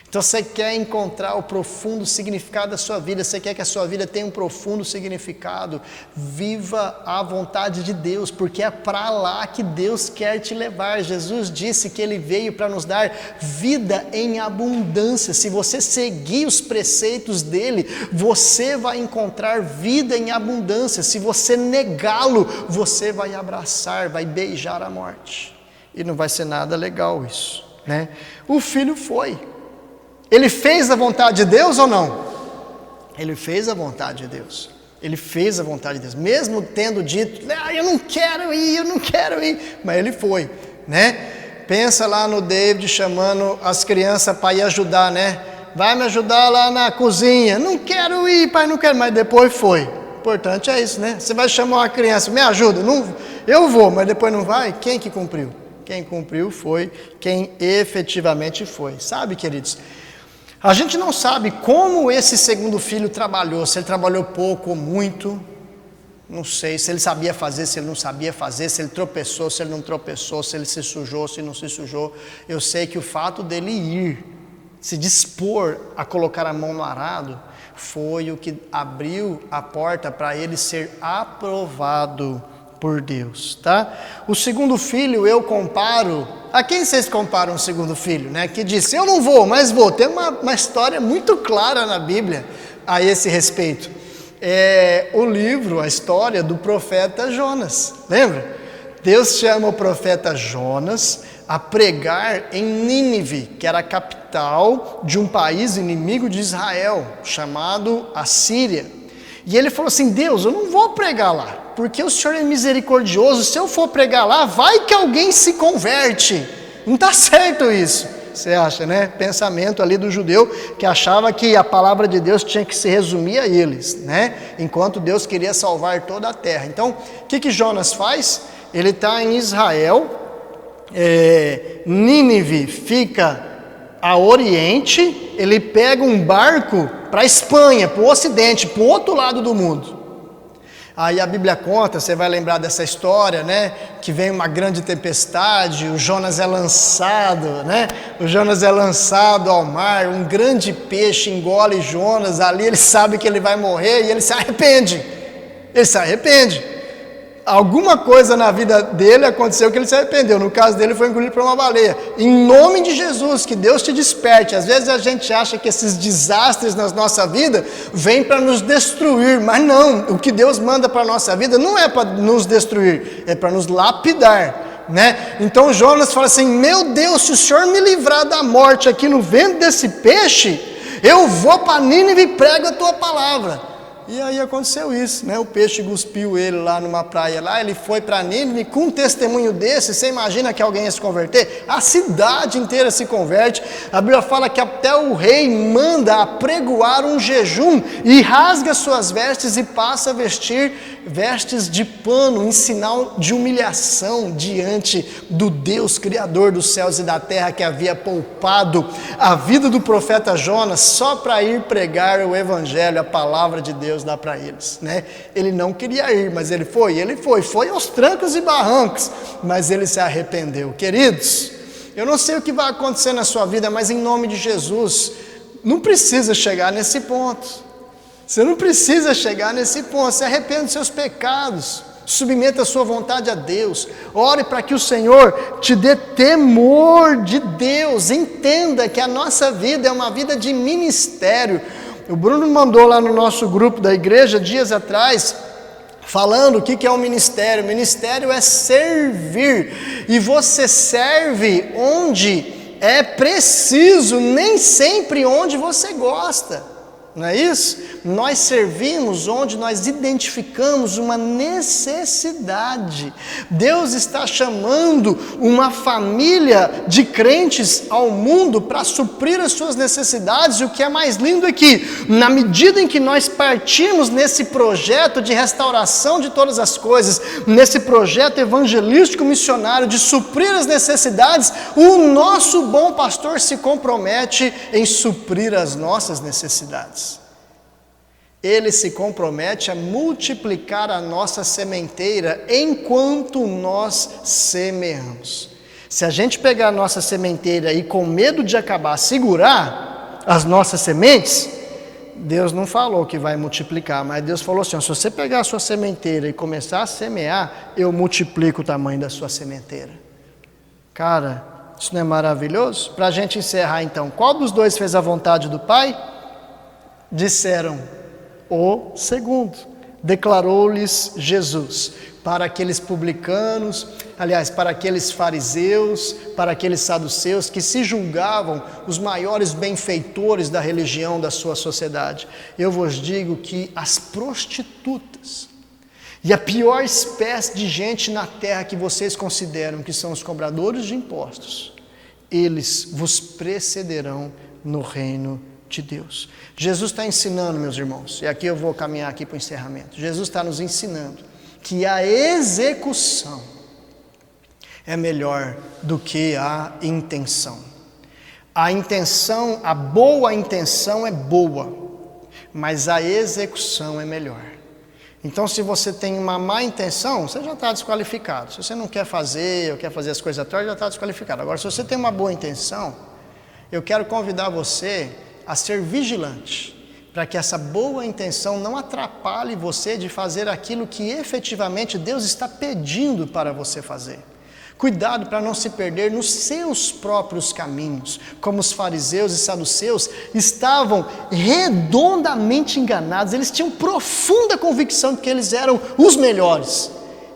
Então você quer encontrar o profundo significado da sua vida, você quer que a sua vida tenha um profundo significado, viva a vontade de Deus, porque é para lá que Deus quer te levar. Jesus disse que Ele veio para nos dar vida em abundância. Se você seguir os preceitos dEle, você vai encontrar vida em abundância. Se você negá-lo, você vai abraçar, vai beijar a morte. E não vai ser nada legal isso, né? O filho foi. Ele fez a vontade de Deus ou não? Ele fez a vontade de Deus. Ele fez a vontade de Deus. Mesmo tendo dito, eu não quero ir. Mas ele foi, né? Pensa lá no David chamando as crianças para ir ajudar, né? Vai me ajudar lá na cozinha. Não quero ir, pai, não quero. Mas depois foi. O importante é isso, né? Você vai chamar uma criança, me ajuda. Não, eu vou, mas depois não vai. Quem que cumpriu? Quem cumpriu foi quem efetivamente foi. Sabe, queridos? A gente não sabe como esse segundo filho trabalhou, se ele trabalhou pouco ou muito, não sei, se ele sabia fazer, se ele não sabia fazer, se ele tropeçou, se ele não tropeçou, se ele se sujou, se não se sujou. Eu sei que o fato dele ir, se dispor a colocar a mão no arado, foi o que abriu a porta para ele ser aprovado por Deus, tá? O segundo filho eu comparo, a quem vocês comparam o segundo filho, né? Que disse, eu não vou, mas vou. Tem uma história muito clara na Bíblia a esse respeito. É o livro, a história do profeta Jonas, lembra? Deus chama o profeta Jonas a pregar em Nínive, que era a capital de um país inimigo de Israel, chamado Assíria. E ele falou assim, Deus, eu não vou pregar lá, porque o Senhor é misericordioso, se eu for pregar lá, vai que alguém se converte. Não está certo isso, você acha, né? Pensamento ali do judeu, que achava que a palavra de Deus tinha que se resumir a eles, né? Enquanto Deus queria salvar toda a terra. Então, o que Jonas faz? Ele está em Israel, Nínive fica a oriente, ele pega um barco para a Espanha, para o ocidente, para o outro lado do mundo. Aí a Bíblia conta, você vai lembrar dessa história, né? Que vem uma grande tempestade, o Jonas é lançado, né? O Jonas é lançado ao mar, um grande peixe engole Jonas, ali ele sabe que ele vai morrer e ele se arrepende. Ele se arrepende. Alguma coisa na vida dele aconteceu que ele se arrependeu. No caso dele foi engolido por uma baleia. Em nome de Jesus, que Deus te desperte. Às vezes a gente acha que esses desastres na nossa vida vêm para nos destruir, mas não. O que Deus manda para a nossa vida não é para nos destruir, é para nos lapidar, né? Então Jonas fala assim, meu Deus, se o Senhor me livrar da morte aqui no ventre desse peixe, eu vou para Nínive e prego a tua palavra. E aí aconteceu isso, né? O peixe cuspiu ele lá numa praia lá, ele foi para Nínive, com um testemunho desse, você imagina que alguém ia se converter? A cidade inteira se converte. A Bíblia fala que até o rei manda apregoar um jejum e rasga suas vestes e passa a vestir vestes de pano, em sinal de humilhação diante do Deus Criador dos céus e da terra, que havia poupado a vida do profeta Jonas só para ir pregar o evangelho, a palavra de Deus dá para eles, né? Ele não queria ir, mas ele foi aos trancos e barrancos, mas ele se arrependeu. Queridos, eu não sei o que vai acontecer na sua vida, mas em nome de Jesus, não precisa chegar nesse ponto. Você não precisa chegar nesse ponto. Se arrependa dos seus pecados, submeta a sua vontade a Deus, ore para que o Senhor te dê temor de Deus, entenda que a nossa vida é uma vida de ministério. O Bruno mandou lá no nosso grupo da igreja, dias atrás, falando o que é o ministério. O ministério é servir, e você serve onde é preciso, nem sempre onde você gosta. Não é isso? Nós servimos onde nós identificamos uma necessidade. Deus está chamando uma família de crentes ao mundo para suprir as suas necessidades. E o que é mais lindo é que, na medida em que nós partimos nesse projeto de restauração de todas as coisas, nesse projeto evangelístico missionário de suprir as necessidades, o nosso bom pastor se compromete em suprir as nossas necessidades. Ele se compromete a multiplicar a nossa sementeira enquanto nós semeamos. Se a gente pegar a nossa sementeira e com medo de acabar segurar as nossas sementes, Deus não falou que vai multiplicar, mas Deus falou assim: se você pegar a sua sementeira e começar a semear, eu multiplico o tamanho da sua sementeira. Cara, isso não é maravilhoso? Para a gente encerrar então, qual dos dois fez a vontade do Pai? Disseram o segundo. Declarou-lhes Jesus para aqueles publicanos, aliás, para aqueles fariseus, para aqueles saduceus que se julgavam os maiores benfeitores da religião da sua sociedade. Eu vos digo que as prostitutas e a pior espécie de gente na terra que vocês consideram, que são os cobradores de impostos, eles vos precederão no reino de Deus. Jesus está ensinando, meus irmãos, e aqui eu vou caminhar aqui para o encerramento. Jesus está nos ensinando que a execução é melhor do que a intenção. A intenção, a boa intenção é boa, mas a execução é melhor. Então, se você tem uma má intenção, você já está desqualificado. Se você não quer fazer, ou quer fazer as coisas tortas, já está desqualificado. Agora, se você tem uma boa intenção, eu quero convidar você a ser vigilante, para que essa boa intenção não atrapalhe você de fazer aquilo que efetivamente Deus está pedindo para você fazer. Cuidado para não se perder nos seus próprios caminhos, como os fariseus e saduceus estavam redondamente enganados. Eles tinham profunda convicção de que eles eram os melhores,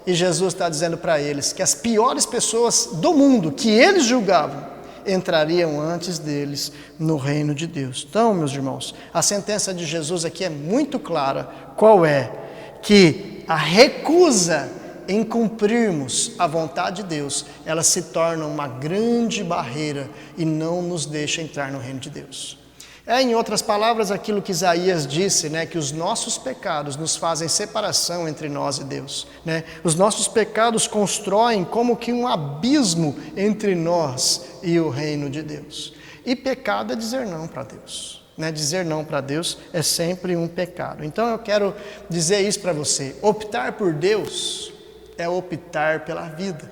e Jesus está dizendo para eles que as piores pessoas do mundo, que eles julgavam, entrariam antes deles no reino de Deus. Então, meus irmãos, a sentença de Jesus aqui é muito clara. Qual é? Que a recusa em cumprirmos a vontade de Deus, ela se torna uma grande barreira e não nos deixa entrar no reino de Deus. É, em outras palavras, aquilo que Isaías disse, né, que os nossos pecados nos fazem separação entre nós e Deus, né? Os nossos pecados constroem como que um abismo entre nós e o reino de Deus. E pecado é dizer não para Deus, né? Dizer não para Deus é sempre um pecado. Então eu quero dizer isso para você: optar por Deus é optar pela vida,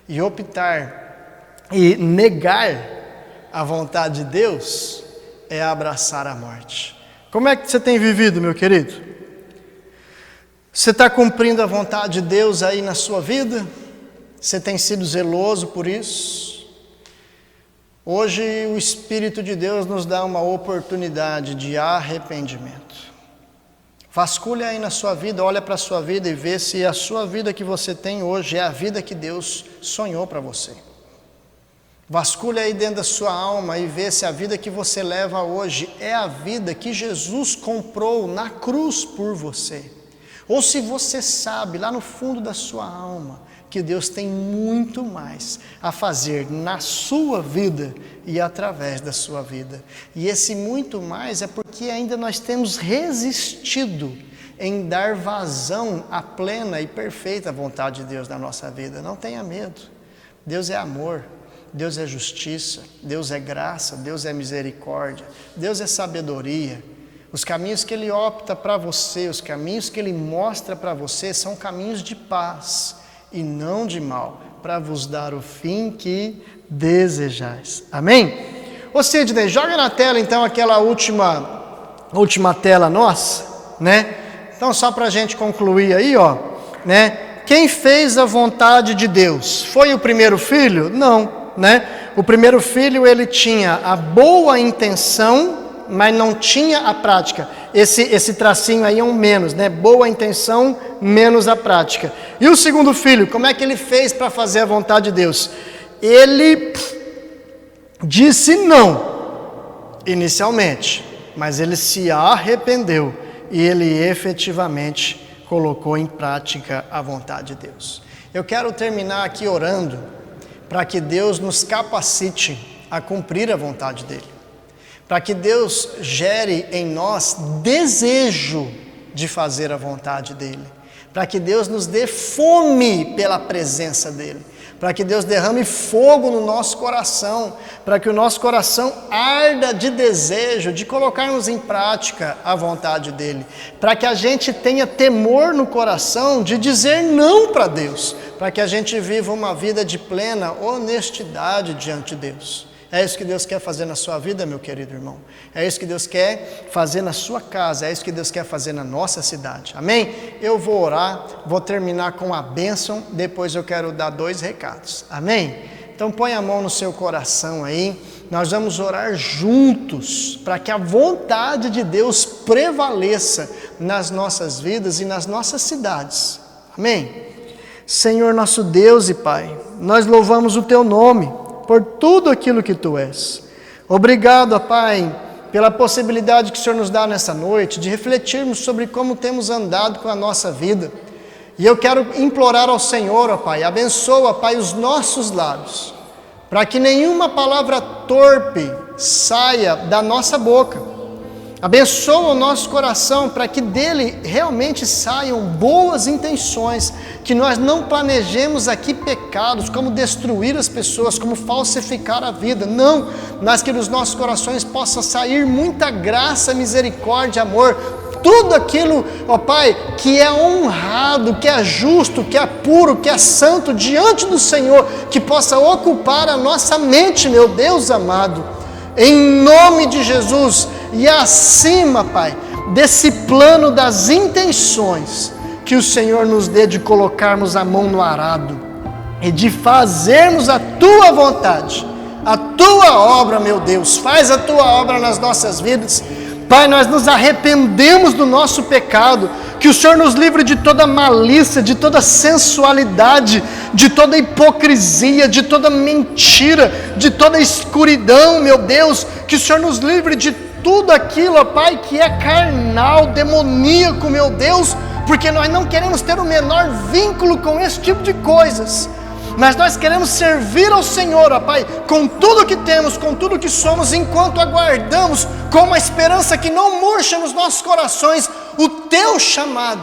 e optar e negar a vontade de Deus é abraçar a morte. Como é que você tem vivido, meu querido? Você está cumprindo a vontade de Deus aí na sua vida? Você tem sido zeloso por isso? Hoje o Espírito de Deus nos dá uma oportunidade de arrependimento. Vasculha aí na sua vida, olha para a sua vida e vê se a sua vida que você tem hoje é a vida que Deus sonhou para você. Vasculha aí dentro da sua alma e vê se a vida que você leva hoje é a vida que Jesus comprou na cruz por você. Ou se você sabe lá no fundo da sua alma que Deus tem muito mais a fazer na sua vida e através da sua vida. E esse muito mais é porque ainda nós temos resistido em dar vazão à plena e perfeita vontade de Deus na nossa vida. Não tenha medo. Deus é amor. Deus é justiça, Deus é graça, Deus é misericórdia, Deus é sabedoria. Os caminhos que Ele opta para você, os caminhos que Ele mostra para você são caminhos de paz e não de mal, para vos dar o fim que desejais. Amém? Ô Sidney, joga na tela então aquela última tela nossa, né? Então só para a gente concluir aí, ó, né? Quem fez a vontade de Deus? Foi o primeiro filho? Não. Né? O primeiro filho, ele tinha a boa intenção, mas não tinha a prática. esse tracinho aí é um menos, né? Boa intenção, menos a prática. E o segundo filho, como é que ele fez para fazer a vontade de Deus? Ele disse não, inicialmente, mas ele se arrependeu e ele efetivamente colocou em prática a vontade de Deus. Eu quero terminar aqui orando para que Deus nos capacite a cumprir a vontade dele, para que Deus gere em nós desejo de fazer a vontade dele, para que Deus nos dê fome pela presença dele, para que Deus derrame fogo no nosso coração, para que o nosso coração arda de desejo de colocarmos em prática a vontade dele, para que a gente tenha temor no coração de dizer não para Deus, para que a gente viva uma vida de plena honestidade diante de Deus. É isso que Deus quer fazer na sua vida, meu querido irmão. É isso que Deus quer fazer na sua casa. É isso que Deus quer fazer na nossa cidade. Amém? Eu vou orar, vou terminar com a bênção. Depois eu quero dar 2 recados. Amém? Então põe a mão no seu coração aí. Nós vamos orar juntos para que a vontade de Deus prevaleça nas nossas vidas e nas nossas cidades. Amém? Senhor nosso Deus e Pai, nós louvamos o Teu nome por tudo aquilo que Tu és. Obrigado, Pai, pela possibilidade que o Senhor nos dá nessa noite de refletirmos sobre como temos andado com a nossa vida. E eu quero implorar ao Senhor, ó Pai, abençoa, Pai, os nossos lábios, para que nenhuma palavra torpe saia da nossa boca. Abençoa o nosso coração para que dele realmente saiam boas intenções, que nós não planejemos aqui pecados, como destruir as pessoas, como falsificar a vida. Não, mas que nos nossos corações possa sair muita graça, misericórdia, amor, tudo aquilo, ó Pai, que é honrado, que é justo, que é puro, que é santo diante do Senhor, que possa ocupar a nossa mente, meu Deus amado, em nome de Jesus. E acima, Pai, desse plano das intenções, que o Senhor nos dê de colocarmos a mão no arado e de fazermos a Tua vontade, a Tua obra, meu Deus. Faz a Tua obra nas nossas vidas. Pai, nós nos arrependemos do nosso pecado, que o Senhor nos livre de toda malícia, de toda sensualidade, de toda hipocrisia, de toda mentira, de toda escuridão, meu Deus, que o Senhor nos livre de tudo aquilo, ó Pai, que é carnal, demoníaco, meu Deus, porque nós não queremos ter o menor vínculo com esse tipo de coisas, mas nós queremos servir ao Senhor, ó Pai, com tudo que temos, com tudo que somos, enquanto aguardamos com uma esperança que não murcha nos nossos corações o Teu chamado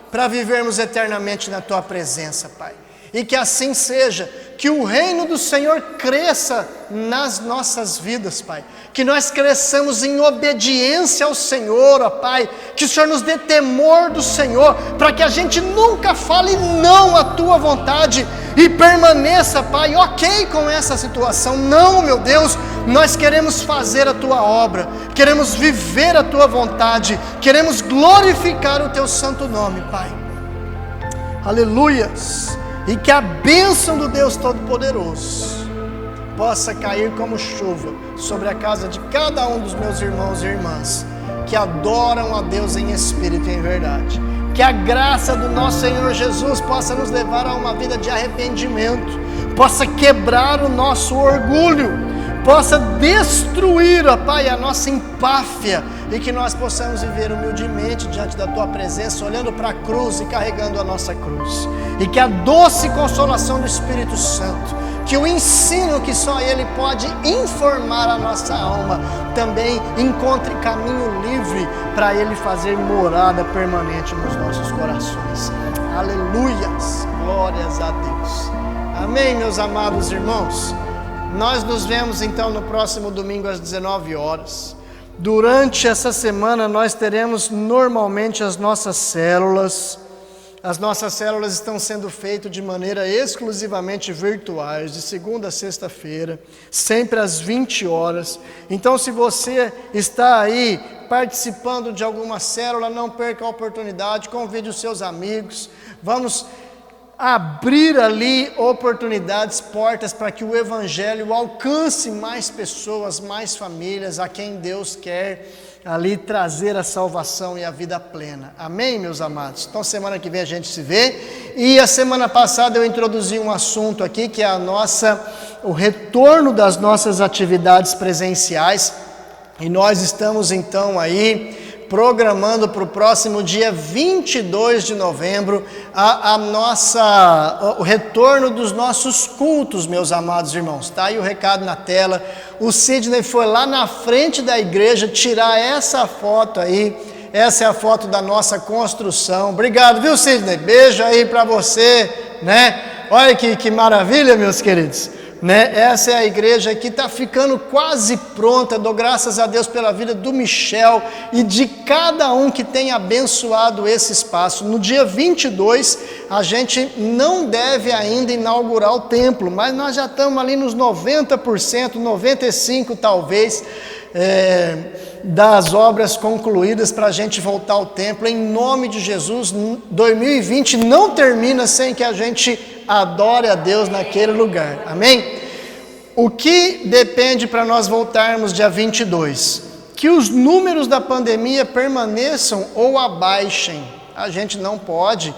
para vivermos eternamente na Tua presença, Pai. E que assim seja, que o reino do Senhor cresça nas nossas vidas, Pai. Que nós cresçamos em obediência ao Senhor, ó Pai. Que o Senhor nos dê temor do Senhor, para que a gente nunca fale não à Tua vontade e permaneça, Pai, ok com essa situação. Não, meu Deus, nós queremos fazer a Tua obra, queremos viver a Tua vontade, queremos glorificar o Teu santo nome, Pai. Aleluias! E que a bênção do Deus Todo-Poderoso possa cair como chuva sobre a casa de cada um dos meus irmãos e irmãs que adoram a Deus em espírito e em verdade. Que a graça do nosso Senhor Jesus possa nos levar a uma vida de arrependimento, possa quebrar o nosso orgulho, possa destruir, ó Pai, a nossa empáfia, e que nós possamos viver humildemente diante da Tua presença, olhando para a cruz e carregando a nossa cruz. E que a doce consolação do Espírito Santo, que o ensino que só Ele pode informar a nossa alma, também encontre caminho livre para Ele fazer morada permanente nos nossos corações. Aleluias! Glórias a Deus. Amém, meus amados irmãos? Nós nos vemos então no próximo domingo às 19 horas. Durante essa semana nós teremos normalmente as nossas células. As nossas células estão sendo feitas de maneira exclusivamente virtuais, de segunda a sexta-feira, sempre às 20 horas. Então, se você está aí participando de alguma célula, não perca a oportunidade, convide os seus amigos. Vamos abrir ali oportunidades, portas para que o Evangelho alcance mais pessoas, mais famílias, a quem Deus quer ali trazer a salvação e a vida plena. Amém, meus amados? Então, semana que vem a gente se vê. E a semana passada eu introduzi um assunto aqui, que é o retorno das nossas atividades presenciais. E nós estamos então aí programando para o próximo dia 22 de novembro o retorno dos nossos cultos, meus amados irmãos. Está aí o recado na tela. O Sidney foi lá na frente da igreja tirar essa foto aí. Essa é a foto da nossa construção. Obrigado, viu, Sidney? Beijo aí para você, né? Olha que maravilha, meus queridos. Né? Essa é a igreja que está ficando quase pronta. Dou graças a Deus pela vida do Michel e de cada um que tem abençoado esse espaço. No dia 22, a gente não deve ainda inaugurar o templo, mas nós já estamos ali nos 90%, 95% talvez, das obras concluídas para a gente voltar ao templo. Em nome de Jesus, 2020 não termina sem que a gente adore a Deus naquele lugar, amém? O que depende para nós voltarmos dia 22? Que os números da pandemia permaneçam ou abaixem. A gente não pode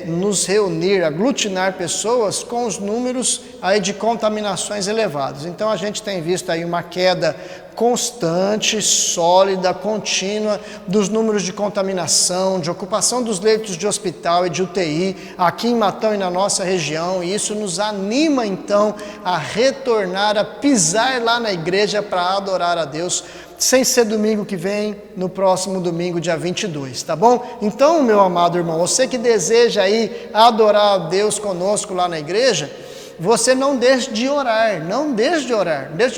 nos reunir, aglutinar pessoas com os números aí de contaminações elevados. Então a gente tem visto aí uma queda constante, sólida, contínua dos números de contaminação, de ocupação dos leitos de hospital e de UTI aqui em Matão e na nossa região, e isso nos anima então a retornar, a pisar lá na igreja para adorar a Deus, sem ser domingo que vem, no próximo domingo, dia 22, tá bom? Então, meu amado irmão, você que deseja aí adorar a Deus conosco lá na igreja, você não deixe de orar, não deixe de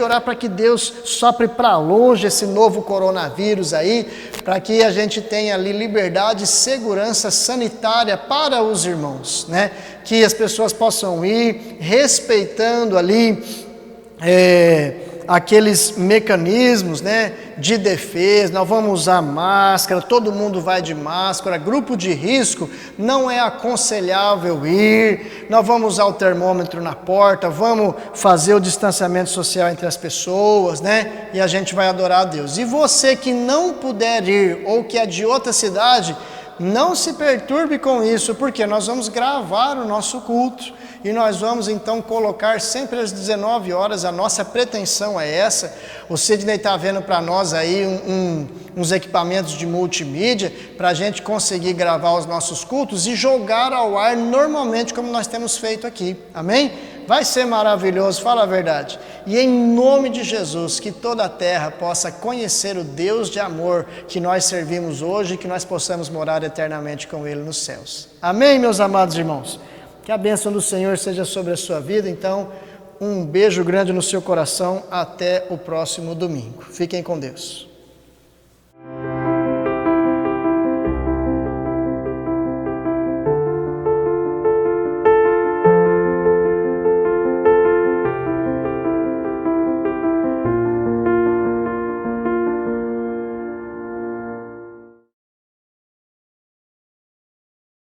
orar para que Deus sopre para longe esse novo coronavírus aí, para que a gente tenha ali liberdade e segurança sanitária para os irmãos, né? Que as pessoas possam ir respeitando ali aqueles mecanismos, né, de defesa. Nós vamos usar máscara, todo mundo vai de máscara. Grupo de risco, não é aconselhável ir. Nós vamos usar o termômetro na porta, vamos fazer o distanciamento social entre as pessoas, né, e a gente vai adorar a Deus. E você que não puder ir, ou que é de outra cidade, não se perturbe com isso, porque nós vamos gravar o nosso culto e nós vamos então colocar sempre às 19 horas, a nossa pretensão é essa. O Sidney está vendo para nós aí uns equipamentos de multimídia para a gente conseguir gravar os nossos cultos e jogar ao ar normalmente como nós temos feito aqui, amém? Vai ser maravilhoso, fala a verdade. E em nome de Jesus, que toda a terra possa conhecer o Deus de amor que nós servimos hoje e que nós possamos morar eternamente com Ele nos céus. Amém, meus amados irmãos? Que a bênção do Senhor seja sobre a sua vida. Então, um beijo grande no seu coração. Até o próximo domingo. Fiquem com Deus.